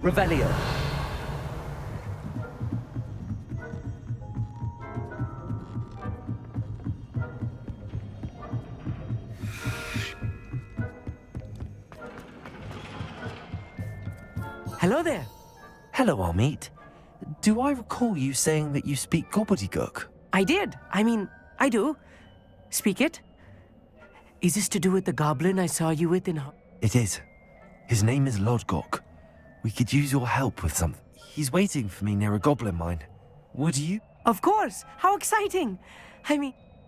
Revelio. Hello there. Hello, Amit. Do I recall you saying that you speak gobbledygook? I did. I do. Speak it. Is this to do with the goblin I saw you with in... It is. His name is Lodgok. We could use your help with something. He's waiting for me near a goblin mine. Would you? Of course. How exciting.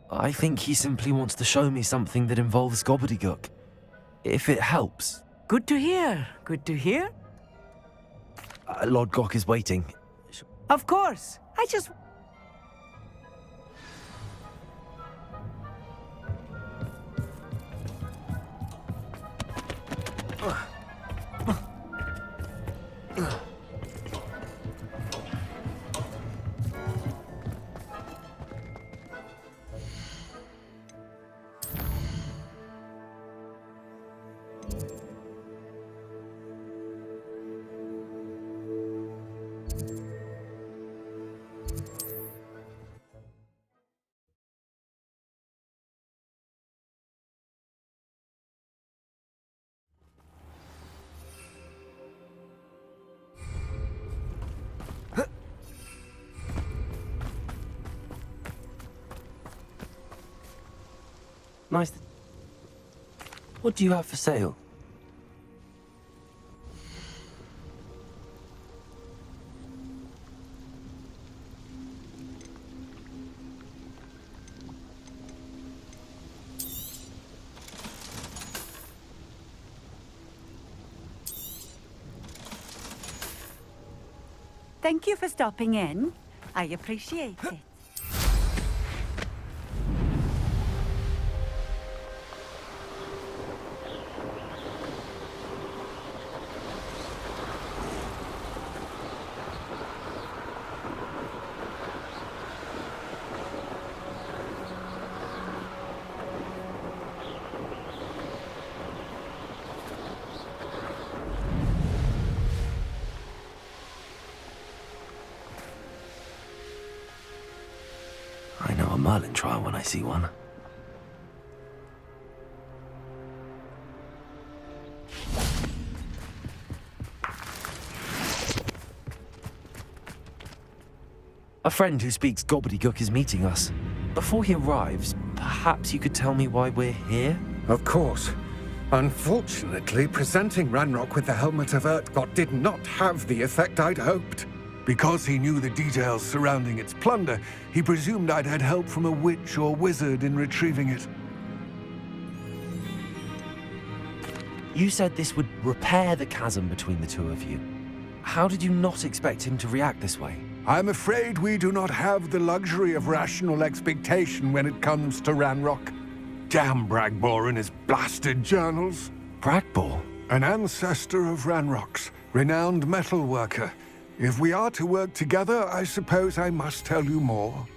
I think he simply wants to show me something that involves gobbledygook. If it helps. Good to hear. Good to hear. Lodgok is waiting. Of course. Nice. What do you have for sale? Thank you for stopping in. I appreciate it. I know a Merlin trial when I see one. A friend who speaks gobbledygook is meeting us. Before he arrives, perhaps you could tell me why we're here? Of course. Unfortunately, presenting Ranrock with the Helmet of Urtkot did not have the effect I'd hoped. Because he knew the details surrounding its plunder, he presumed I'd had help from a witch or wizard in retrieving it. You said this would repair the chasm between the two of you. How did you not expect him to react this way? I'm afraid we do not have the luxury of rational expectation when it comes to Ranrock. Damn Bragbor and his blasted journals. Bragbor? An ancestor of Ranrock's, renowned metalworker. If we are to work together, I suppose I must tell you more.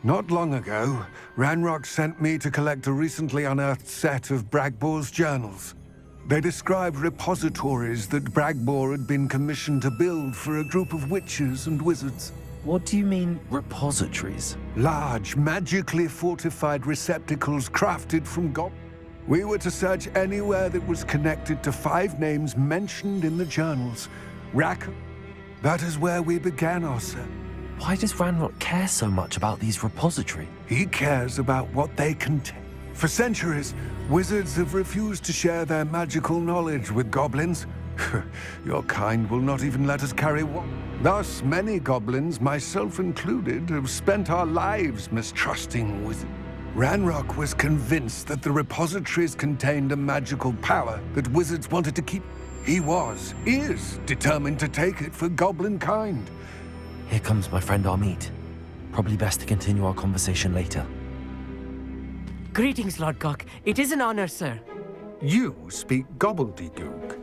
Not long ago, Ranrock sent me to collect a recently unearthed set of Bragbor's journals. They described repositories that Bragbor had been commissioned to build for a group of witches and wizards. What do you mean, repositories? Large, magically fortified receptacles crafted from We were to search anywhere that was connected to 5 names mentioned in the journals. That is where we began our search. Why does Ranrock care so much about these repositories? He cares about what they contain. For centuries, wizards have refused to share their magical knowledge with goblins. Your kind will not even let us carry one. Thus, many goblins, myself included, have spent our lives mistrusting wizards. Ranrock was convinced that the repositories contained a magical power that wizards wanted to keep. He is determined to take it for goblin kind. Here comes my friend Amit. Probably best to continue our conversation later. Greetings, Lodgok. It is an honor, sir. You speak gobbledygook.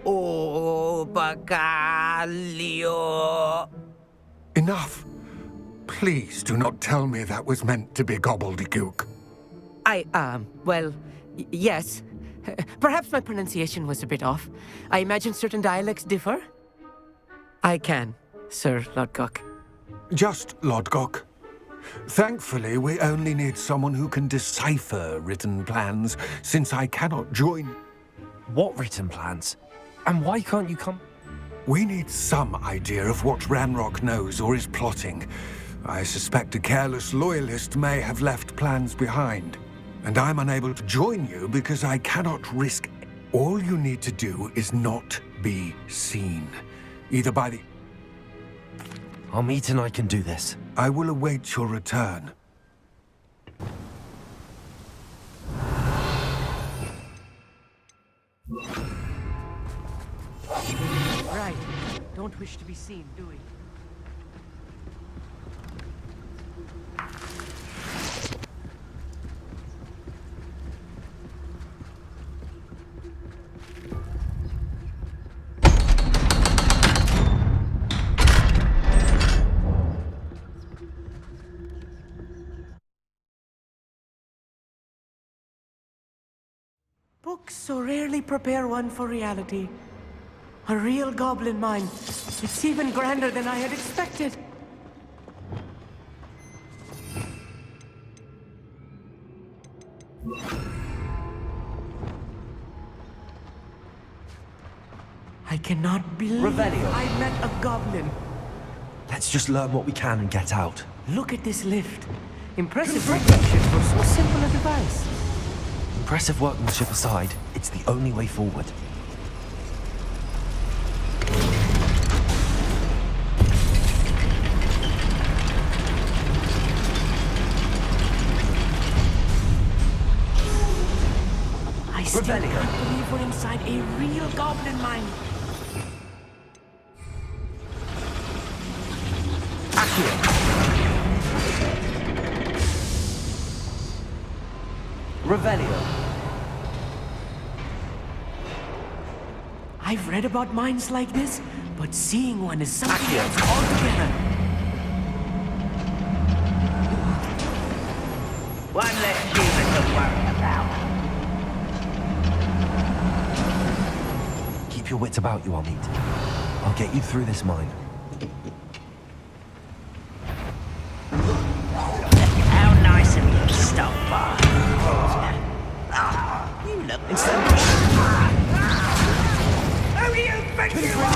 Oh, Bagalio. Enough. Please do not tell me that was meant to be gobbledygook. Yes. Perhaps my pronunciation was a bit off. I imagine certain dialects differ. I can, Sir Lodgok. Just Lodgok. Thankfully, we only need someone who can decipher written plans, since I cannot join. What written plans? And why can't you come? We need some idea of what Ranrock knows or is plotting. I suspect a careless loyalist may have left plans behind. And I'm unable to join you because I cannot risk. All you need to do is not be seen. Either by the... Amit and I can do this. I will await your return. Right. Don't wish to be seen, do we? Books so rarely prepare one for reality. A real goblin mine. It's even grander than I had expected. I cannot believe Revelio. I met a goblin. Let's just learn what we can and get out. Look at this lift. Impressive workmanship for so simple a device. Impressive workmanship aside, it's the only way forward. I still can't believe we're inside a real goblin mine. Revelio. I've read about mines like this, but seeing one is something else altogether. One less human to worry about. Keep your wits about you, Amit. I'll get you through this mine. How nice of you to stop by. You look Who do you think you are?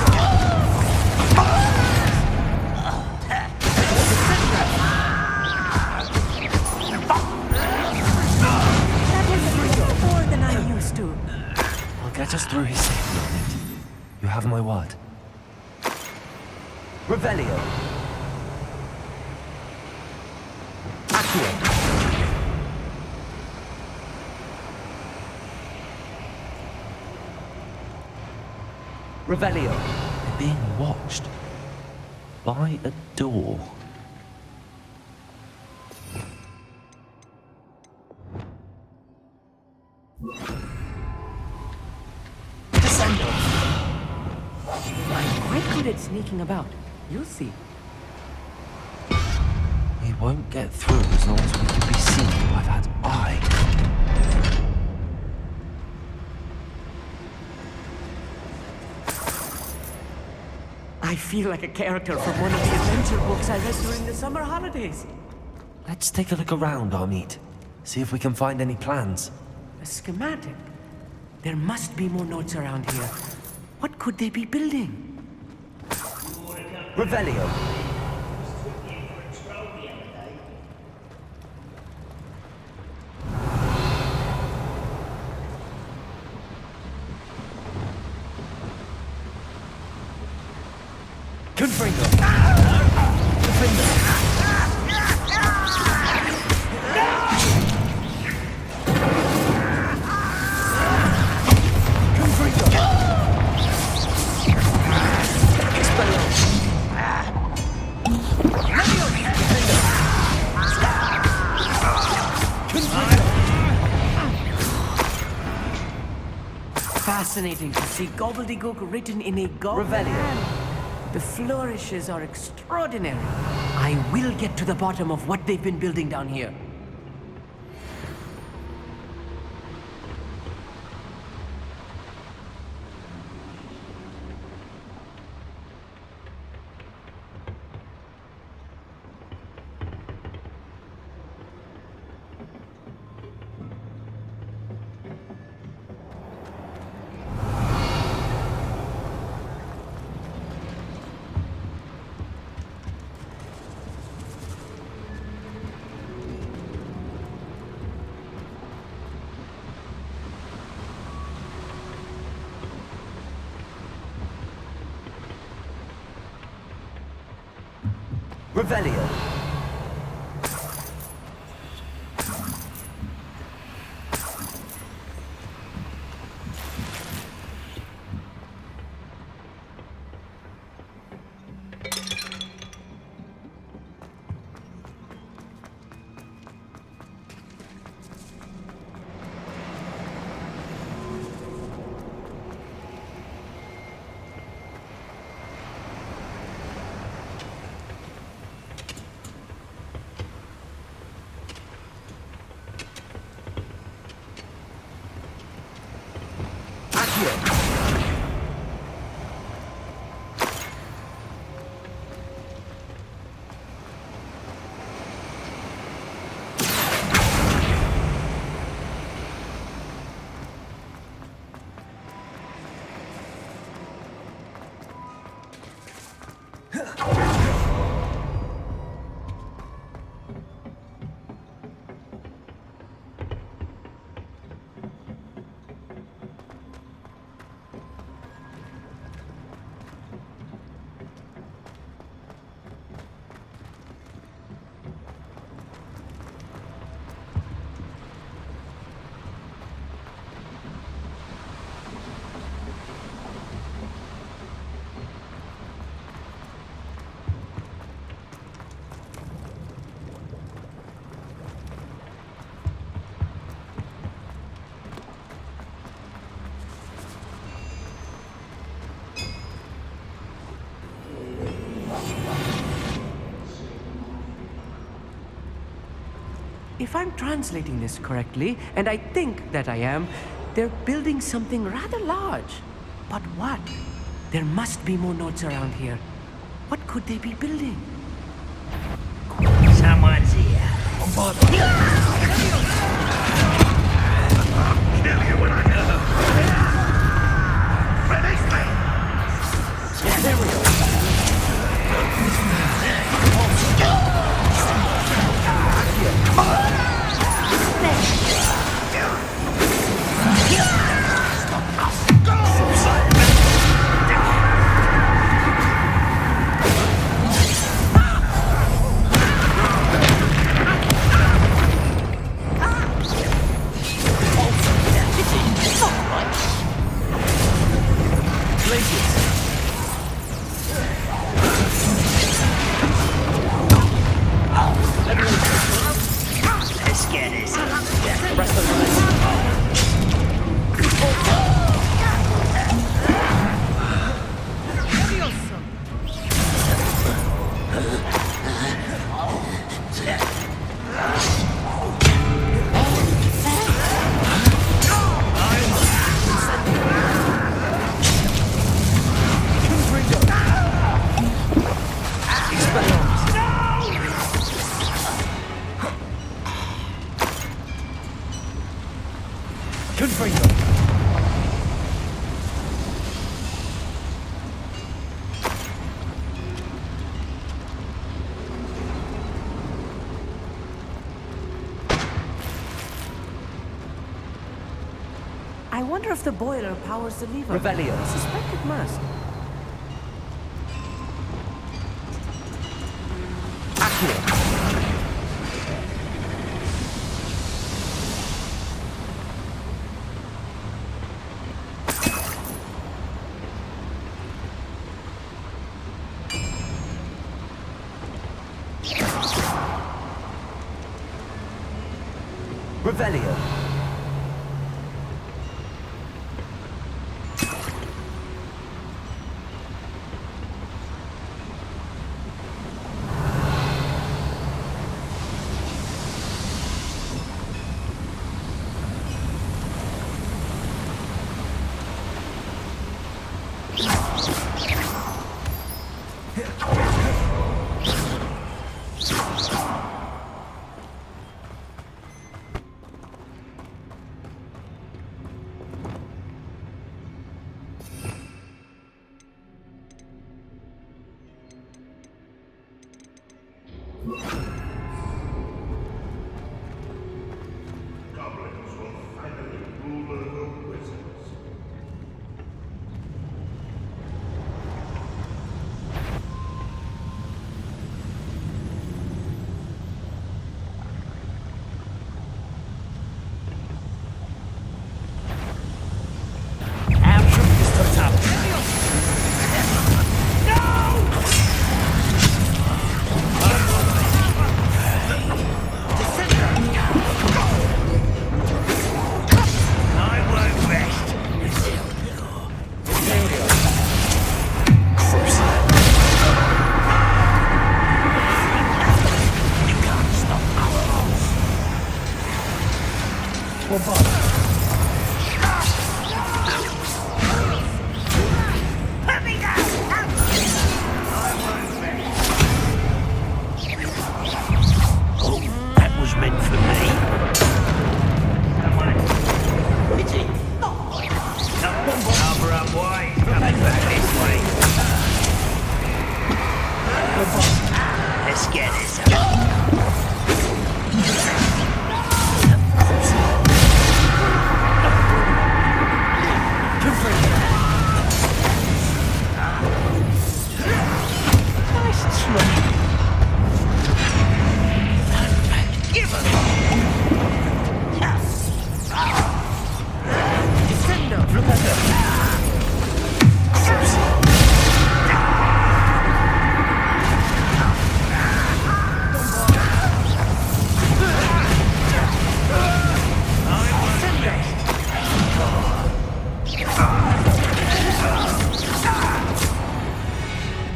That was more than I'm used to. I'll get us through his safety, Amit. You have my word. Revelio. Accio. Revelio. They're being watched. By a door. I'm quite good at sneaking about. You'll see. We won't get through as long as we can be seen by that eye. I feel like a character from one of the adventure books I read during the summer holidays. Let's take a look around, Amit. See if we can find any plans. A schematic. There must be more notes around here. What could they be building? Revelio. Confringo. Fascinating to see gobbledygook written in a goblin hand. The flourishes are extraordinary. I will get to the bottom of what they've been building down here. Revelio. If I'm translating this correctly, and I think that I am, they're building something rather large. But what? There must be more notes around here. What could they be building? Someone's here. Kill you when I release me! Yeah, there we go. Let's get this. Rest of the line. I wonder if the boiler powers the lever. Revelio. I suspect it must. Accio. Revelio. Put me down! That was meant for me. Pity. Cover up wide. Coming back this way. Let's get this up. Give us.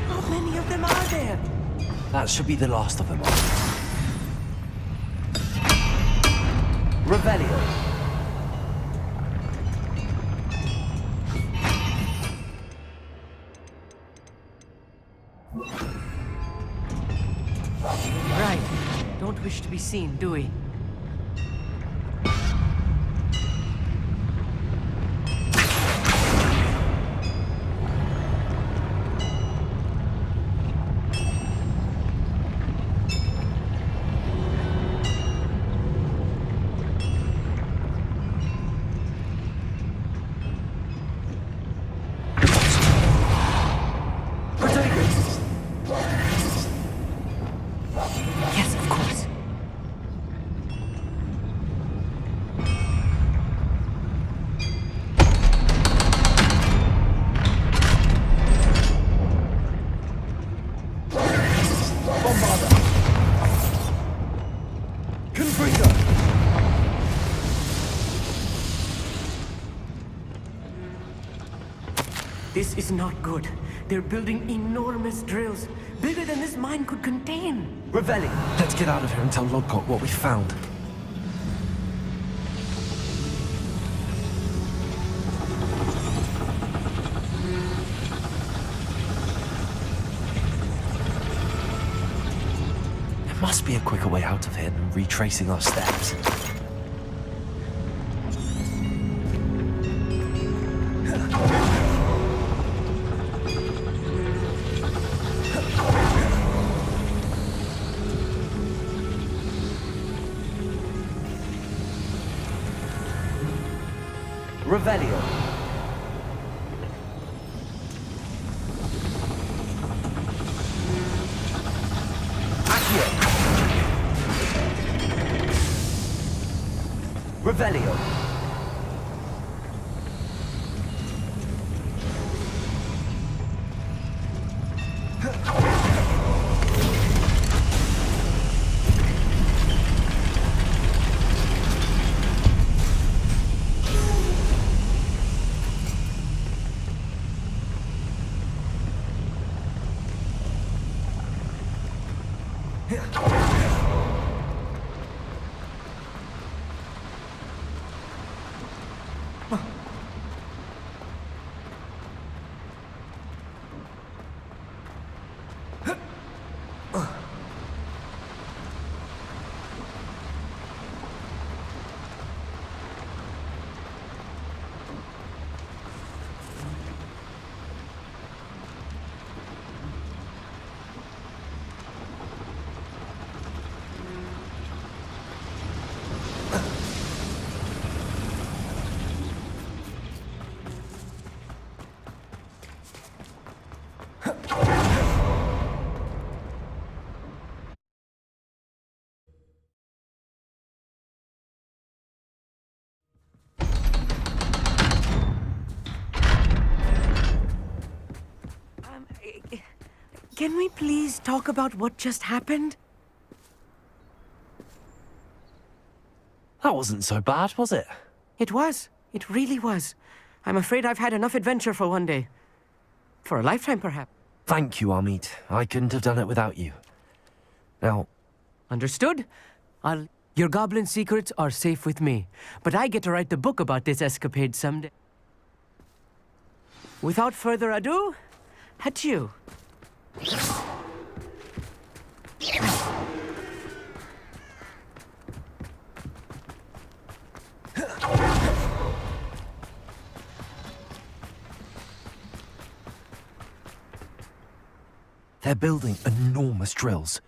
How many of them are there? That should be the last of them all. Revelio. Right. Don't wish to be seen, do we? Yes, of course. This is not good. They're building enormous drills, bigger than this mine could contain. Revelio. Let's get out of here and tell Lodgok what we found. There must be a quicker way out of here than retracing our steps. Revelio. Accio. Revelio. Can we please talk about what just happened? That wasn't so bad, was it? It was. It really was. I'm afraid I've had enough adventure for one day. For a lifetime, perhaps. Thank you, Amit. I couldn't have done it without you. Now, Understood? I'll... Your goblin secrets are safe with me, but I get to write the book about this escapade someday. Without further ado, adieu. They're building enormous drills.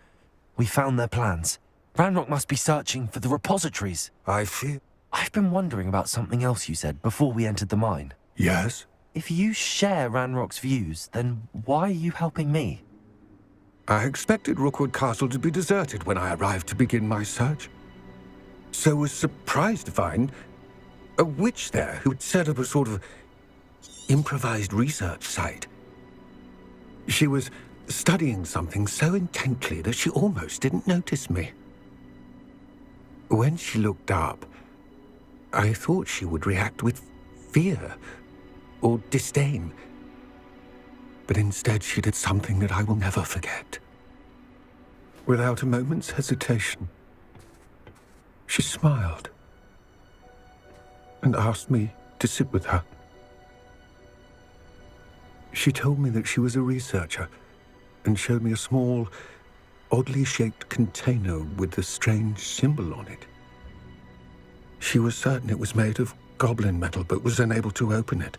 We found their plans. Ranrock must be searching for the repositories. I fear. I've been wondering about something else you said before we entered the mine. Yes? If you share Ranrock's views, then why are you helping me? I expected Rookwood Castle to be deserted when I arrived to begin my search. So was surprised to find a witch there who'd set up a sort of improvised research site. She was studying something so intently that she almost didn't notice me. When she looked up, I thought she would react with fear or disdain. But instead she did something that I will never forget. Without a moment's hesitation, she smiled and asked me to sit with her. She told me that she was a researcher and showed me a small, oddly shaped container with a strange symbol on it. She was certain it was made of goblin metal, but was unable to open it.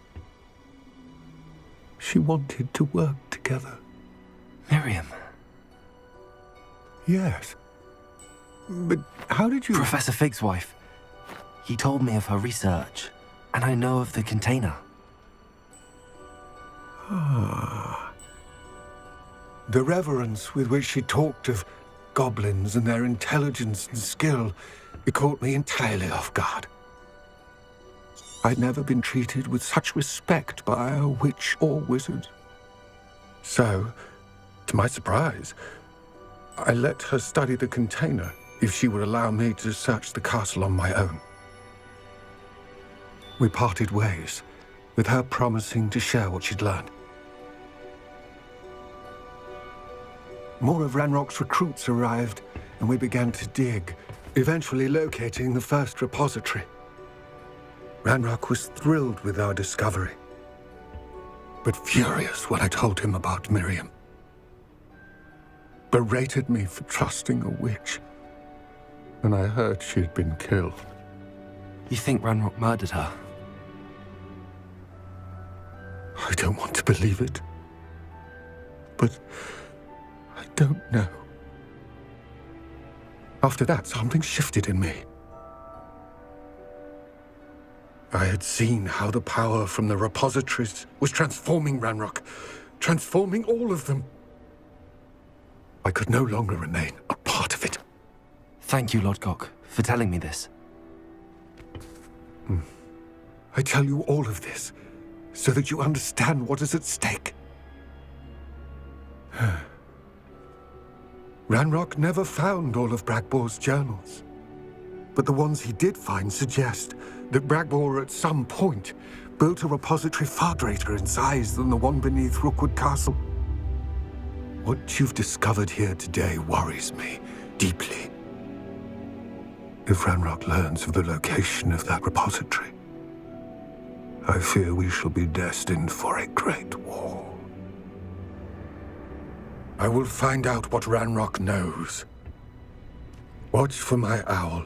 She wanted to work together. Miriam. Yes. But how did you... Professor Fig's wife. He told me of her research, and I know of the container. The reverence with which she talked of goblins and their intelligence and skill, it caught me entirely off guard. I'd never been treated with such respect by a witch or wizard. So, to my surprise, I let her study the container if she would allow me to search the castle on my own. We parted ways, with her promising to share what she'd learned. More of Ranrock's recruits arrived, and we began to dig, eventually locating the first repository. Ranrock was thrilled with our discovery, but furious when I told him about Miriam. Berated me for trusting a witch, and I heard she had been killed. You think Ranrock murdered her? I don't want to believe it, but I don't know. After that, something shifted in me. I had seen how the power from the repositories was transforming Ranrock, transforming all of them. I could no longer remain a part of it. Thank you, Lodgok, for telling me this. I tell you all of this so that you understand what is at stake. Ranrock never found all of Bragbor's journals, but the ones he did find suggest that Bragbor at some point built a repository far greater in size than the one beneath Rookwood Castle. What you've discovered here today worries me deeply. If Ranrock learns of the location of that repository, I fear we shall be destined for a great war. I will find out what Ranrock knows. Watch for my owl